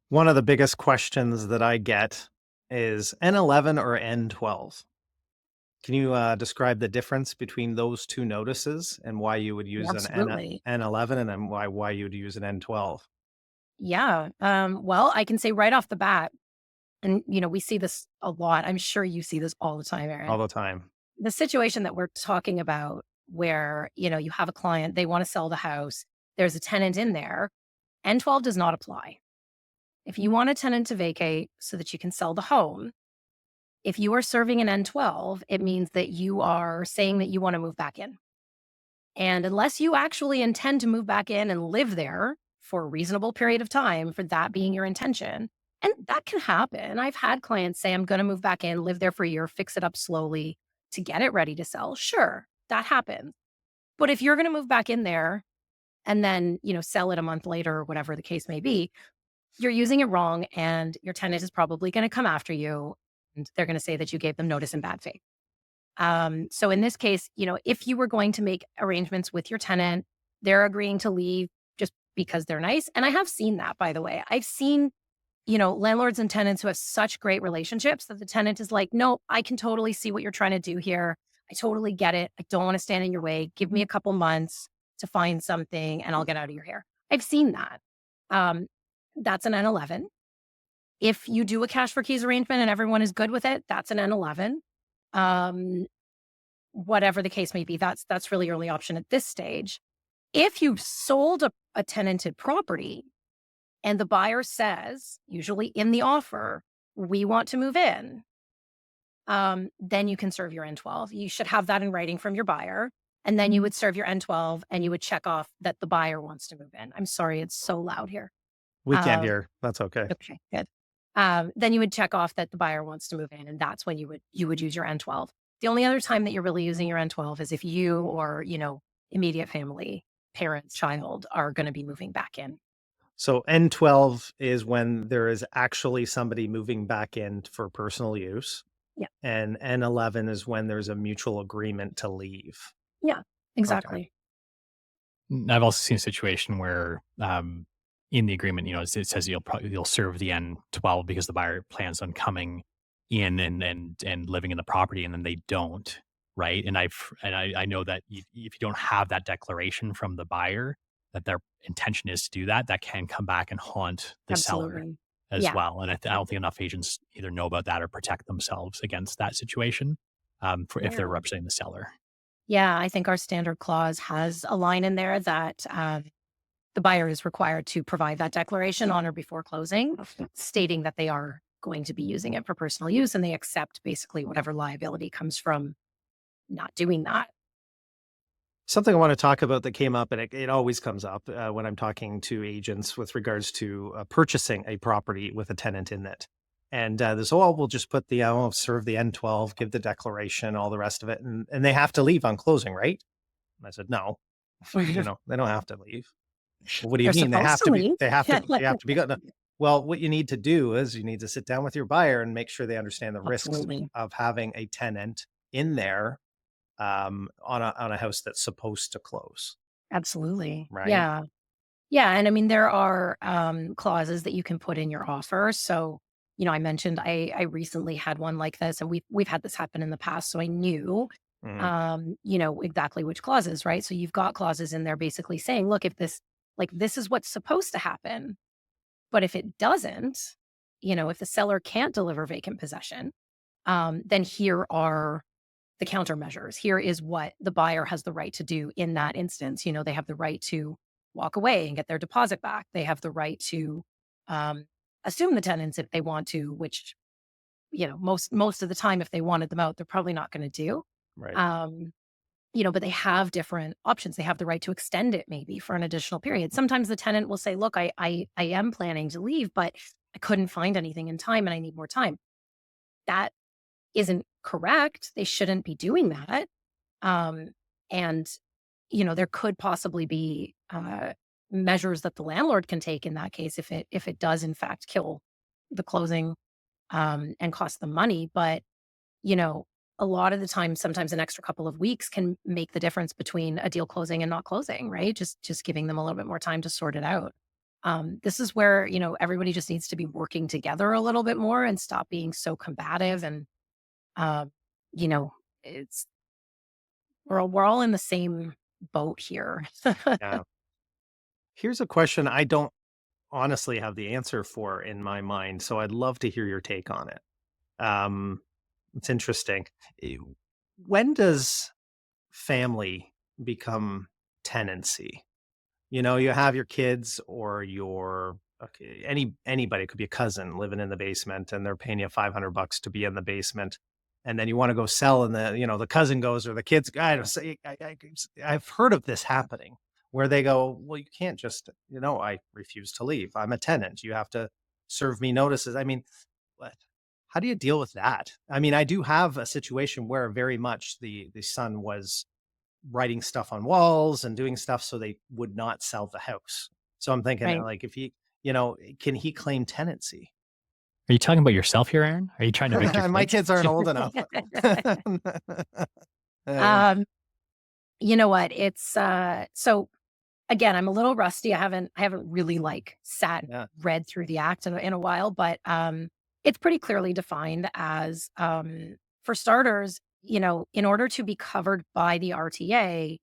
One of the biggest questions that I get is N11 or N12? Can you describe the difference between those two notices and why you would use an Absolutely. N11 and then why you would use an N12 Yeah. Well, I can say right off the bat, and we see this a lot. I'm sure you see this all the time, all Aaron. the time? The situation that we're talking about where, you have a client, they want to sell the house, there's a tenant in there, N12 does not apply. If you want a tenant to vacate so that you can sell the home, if you are serving an N12, it means that you are saying that you want to move back in. And unless you actually intend to move back in and live there for a reasonable period of time, for that being your intention, and that can happen. I've had clients say, I'm going to move back in, live there for a year, fix it up slowly to get it ready to sell. Sure, that happens. But if you're going to move back in there and then, sell it a month later or whatever the case may be, you're using it wrong and your tenant is probably going to come after you and they're going to say that you gave them notice in bad faith. So in this case, if you were going to make arrangements with your tenant, they're agreeing to leave just because they're nice. And I have seen that, by the way. I've seen, landlords and tenants who have such great relationships that the tenant is like, no, I can totally see what you're trying to do here. I totally get it. I don't want to stand in your way. Give me a couple months to find something and I'll get out of your hair. I've seen that. Um, that's an N11. If you do a cash for keys arrangement and everyone is good with it, that's an N11. Um, Whatever the case may be, that's really your only option at this stage. If you've sold a tenanted property and the buyer says, usually in the offer, we want to move in, then you can serve your N12. You should have that in writing from your buyer. And then you would serve your N12 and you would check off that the buyer wants to move in. I'm sorry, it's so loud here. We can't Um, hear. That's okay. okay, good. Then you would check off that the buyer wants to move in, and that's when you would use your N12. The only other time that you're really using your N12 is if you or, immediate family, parents, child are going to be moving back in. So N12 is when there is actually somebody moving back in for personal use. Yeah. And N11 is when there's a mutual agreement to leave. Yeah, exactly. I've also seen a situation where, in the agreement, it says you'll serve the N12 because the buyer plans on coming in and living in the property, and then they don't, right? And I know that if you don't have that declaration from the buyer that their intention is to do that, that can come back and haunt the seller Absolutely. as Yeah. well. And I don't think enough agents either know about that or protect themselves against that situation, for if they're Yeah. representing the seller. Yeah. I think our standard clause has a line in there that the buyer is required to provide that declaration on or before closing, stating that they are going to be using it for personal use and they accept basically whatever liability comes from not doing that. Something I want to talk about that came up, and it always comes up when I'm talking to agents with regards to purchasing a property with a tenant in it. And there's, we'll just put serve the N12, give the declaration, all the rest of it. And they have to leave on closing, right? And I said, no, they don't have to leave. Well, what do you They're mean? supposed to leave. They have to be good. Well, what you need to do is you need to sit down with your buyer and make sure they understand the risks Absolutely. of having a tenant in there on a house that's supposed to close, Absolutely. right? Yeah. Yeah, and I mean, there are, clauses that you can put in your offer. So, I mentioned I recently had one like this, and we've had this happen in the past, so I knew, Mhm. exactly which clauses, right? So you've got clauses in there basically saying, "Look, if this is what's supposed to happen, but if it doesn't, if the seller can't deliver vacant possession, then here are the countermeasures. Here is what the buyer has the right to do in that instance. They have the right to walk away and get their deposit back. They have the right to um, assume the tenants if they want to, which most of the time, if they wanted them out, they're probably not going to do. Right. Um, but they have different options. They have the right to extend it maybe for an additional period. Sometimes the tenant will say, "Look, I am planning to leave, but I couldn't find anything in time, and I need more time." That isn't correct. They shouldn't be doing that. Um, and, there could possibly be measures that the landlord can take in that case if it does in fact kill the closing and cost them money. But, you know, a lot of the time, sometimes an extra couple of weeks can make the difference between a deal closing and not closing, right? Just giving them a little bit more time to sort it out. This is where, everybody just needs to be working together a little bit more and stop being so combative and uh, you know, it's we're all in the same boat here. Yeah. Here's a question I don't honestly have the answer for in my mind, so I'd love to hear your take on it. Um, it's interesting. Eh, When does family become tenancy? You have your kids or your okay, anybody, it could be a cousin living in the basement and they're paying you $500 to be in the basement. And then you want to go sell and the cousin goes or the kids, I don't say, I've heard of this happening where they go, well, you can't just, I refuse to leave. I'm a tenant. You have to serve me notices. I mean, what, how do you deal with that? I mean, I do have a situation where very much the son was writing stuff on walls and doing stuff so they would not sell the house. So I'm thinking Right. like if he, can he claim tenancy? Are you talking about yourself here, Aaron? Are you trying to evict your My kids? kids aren't old enough. Uh, um, you know what? It's so again, I'm a little rusty. I haven't really like sat yeah. read through the act in a while, but it's pretty clearly defined as for starters, in order to be covered by the RTA,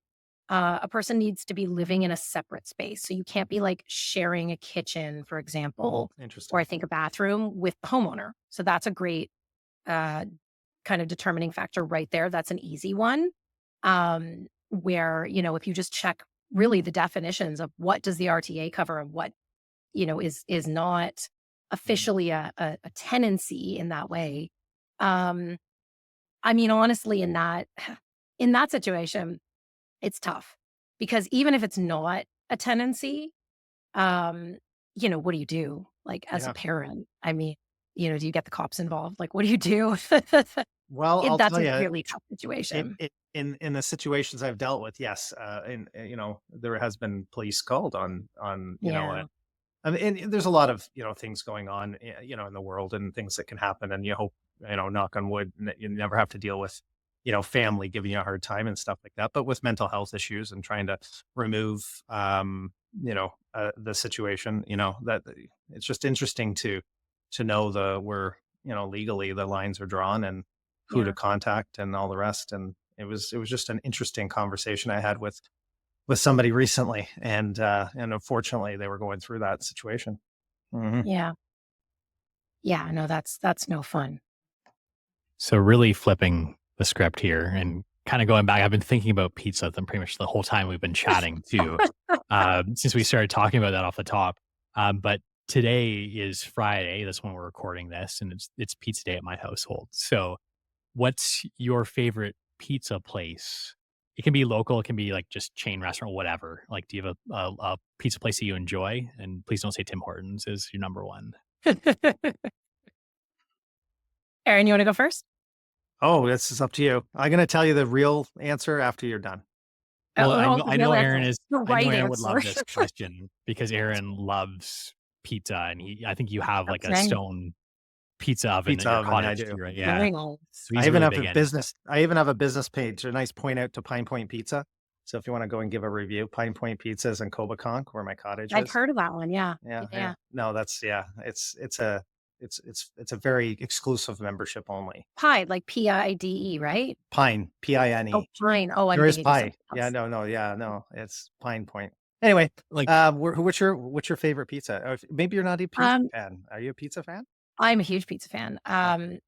a person needs to be living in a separate space. So you can't be like sharing a kitchen, for example, or Interesting. I think a bathroom with the homeowner. So that's a great uh, kind of determining factor right there. That's an easy one. Where, if you just check really the definitions of what does the RTA cover and what, is not Mhm. officially a tenancy in that way. Um, I mean, honestly, in that situation, it's tough because even if it's not a tenancy, um, what do you do? Like as a Yeah. parent, I mean, do you get the cops involved? Like, what do you do? Well, I'll That's tell a you, really tough situation. in the situations I've dealt with, yes, and there has been police called on Yeah. and there's a lot of, things going on, in the world and things that can happen. And you hope, knock on wood, that you never have to deal with, family giving you a hard time and stuff like that. But with mental health issues and trying to remove, the situation, that it's just interesting to know where, legally the lines are drawn and who to Yeah. contact and all the rest. And it was just an interesting conversation I had with somebody recently, and unfortunately, they were going through that situation. Mhm. Yeah. Yeah. No, that's no fun. So really flipping the script here and kind of going back, I've been thinking about pizza then pretty much the whole time we've been chatting too, since we started talking about that off the top. But today is Friday. That's when we're recording this, and it's pizza day at my household. So, what's your favorite pizza place? It can be local, it can be like just chain restaurant, whatever. Like, do you have a pizza place that you enjoy? And please don't say Tim Hortons is your number one. Erin, you want to go first? Oh, this is up to you. I'm gonna tell you the real answer after you're done. Well, Oh, the I know real Aaron answer. is The I know right Aaron would love answer. this question because Aaron loves pizza, and I think you have like That's a right. stone pizza oven at Pizza your oven, I cottage do. too, right? Very Yeah. nice. So he's a really big end. I even have a business page, a nice point out to Pine Point Pizza. So if you want to go and give a review, Pine Point Pizzas in Cobaconk, where my cottage I've is. heard of that one. Yeah. Yeah, yeah. Yeah. No, that's yeah. It's a very exclusive membership only. Pie, like Pide, right? Pine, Oh, Pine. pine. Oh, I'm There is thinking of pie. something Yeah, else. no, yeah, no. It's Pine Point. Anyway, Like, what's your favorite pizza? Or maybe you're not a pizza Um, fan. Are you a pizza fan? I'm a huge pizza fan. Okay.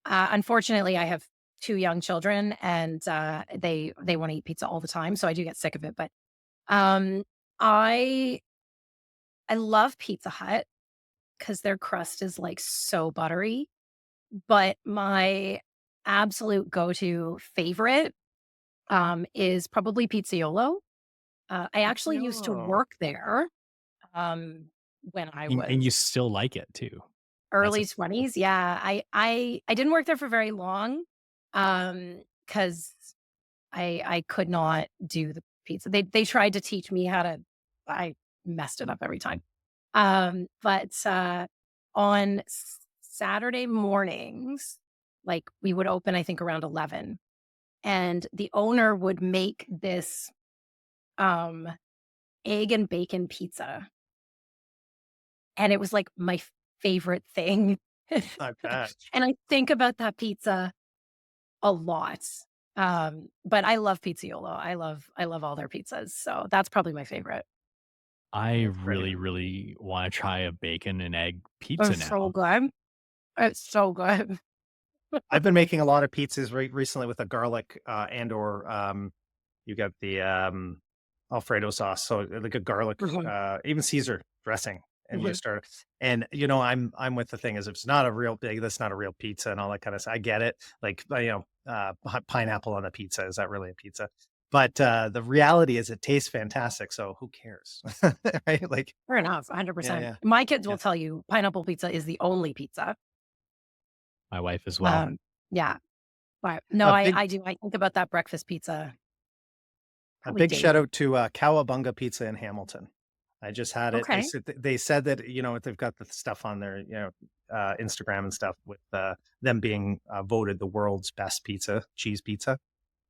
Unfortunately, I have 2 young children, and they want to eat pizza all the time, so I do get sick of it. But um, I I love Pizza Hut because their crust is like so buttery. But my absolute go-to favorite is probably Pizzaiolo. I actually used to Pizzaiolo. work there um, when I and you was still like it too. That's early a 20s. Yeah, I didn't work there for very long because I could not do the pizza. They tried to teach me how to. I messed it up every time. But on Saturday mornings, like we would open, I think around 11, and the owner would make this um egg and bacon pizza, and it was like my favorite thing. I bet. And I think about that pizza a lot. But I love Pizzaiolo. I love all their pizzas. So that's probably my favorite. I That's great. really, really want to try a bacon and egg pizza It's so now. good. It's so good. I've been making a lot of pizzas recently with a garlic and or you got the Alfredo sauce, so like a garlic, Mhm, even Caesar dressing, and you mhm. start. And I'm with the thing is if it's not a real big, that's not a real pizza and all that kind of stuff. I get it, like pineapple on the pizza, is that really a pizza? But the reality is, it tastes fantastic. So who cares, right? Like, Fair enough, yeah, 100%. yeah, My kids yeah. will tell you pineapple pizza is the only pizza. My wife as well. Um, yeah, but no, A I big I do. I think about that breakfast pizza A probably big shout daily. out to, Cowabunga Pizza in Hamilton. I just had it. Okay. They said that, they've got the stuff on their, Instagram and stuff with, them being, voted the world's best pizza, cheese pizza.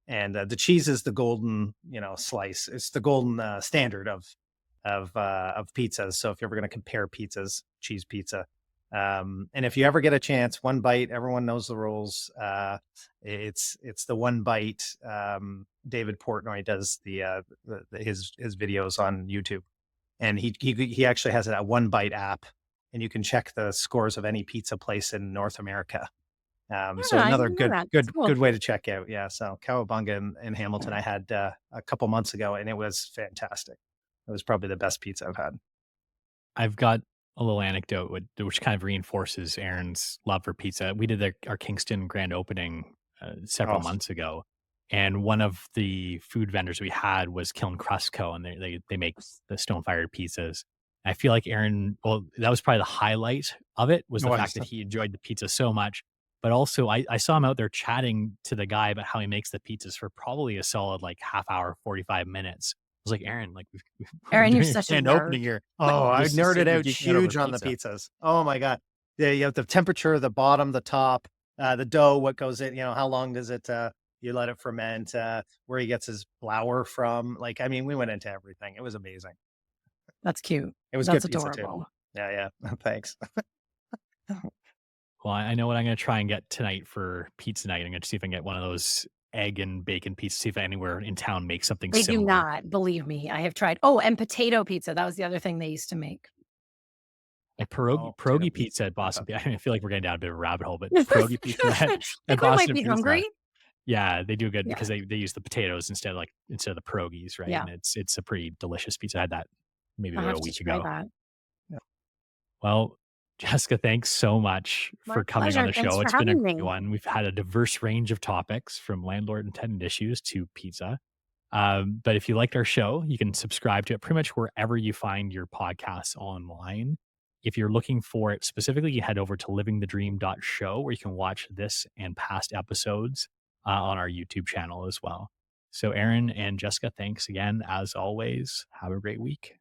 And, the cheese is the golden, slice. It's the golden, standard of pizzas. So if you're ever gonna compare pizzas, cheese pizza. And if you ever get a chance, one bite, everyone knows the rules. It's the one bite. David Portnoy does his videos on YouTube, and he actually has a one bite app, and you can check the scores of any pizza place in North America. So Yeah, I another didn't know good that. That's good cool. good way to check out. Yeah. So Cowabunga in Hamilton, I had a couple months ago, and it was fantastic. It was probably the best pizza I've had. I've got a little anecdote which kind of reinforces Aaron's love for pizza. We did our Kingston grand opening several Oh, months ago, and one of the food vendors we had was Kiln Crustco, and they make the stone fired pizzas. I feel like Aaron, well, that was probably the highlight of it was the fact was that he enjoyed the pizza so much. But also, I saw him out there chatting to the guy about how he makes the pizzas for probably a solid like half hour, 45 minutes. I was like, Aaron, like we're Erin, you're doing a such a grand nerd. opening here. Oh, You're I just nerded sitting here out geeking out over huge on the pizza. pizzas. Oh my god. Yeah, you have the temperature, the bottom, the top, the dough, what goes in, how long does it you let it ferment, where he gets his flour from. Like, I mean, we went into everything. It was amazing. That's cute. It was That's good pizza too. adorable. Yeah, yeah. Thanks. Well, I know what I'm gonna try and get tonight for pizza night. I'm gonna see if I can get one of those egg and bacon pizzas, see if anywhere in town makes something They do similar. not, believe me. I have tried. Oh, and potato pizza. That was the other thing they used to make. Like Oh, potato pierogi pizza. pizza at Boston Fantastic. I feel like we're getting down a bit of a rabbit hole, but pierogi pizza at Think we might Boston be Pizza. hungry. Yeah, they do good Yeah. because they use the potatoes instead of the pierogies, right? Yeah. And it's a pretty delicious pizza. I had that maybe I'll about have a to week try ago. that. Yeah. Well, Jessica, thanks so much My for coming on pleasure. the Thanks show. for It's been a having great me. one. We've had a diverse range of topics from landlord and tenant issues to pizza. But if you liked our show, you can subscribe to it pretty much wherever you find your podcasts online. If you're looking for it specifically, you head over to livingthedream.show where you can watch this and past episodes on our YouTube channel as well. So, Aaron and Jessica, thanks again. As always, have a great week.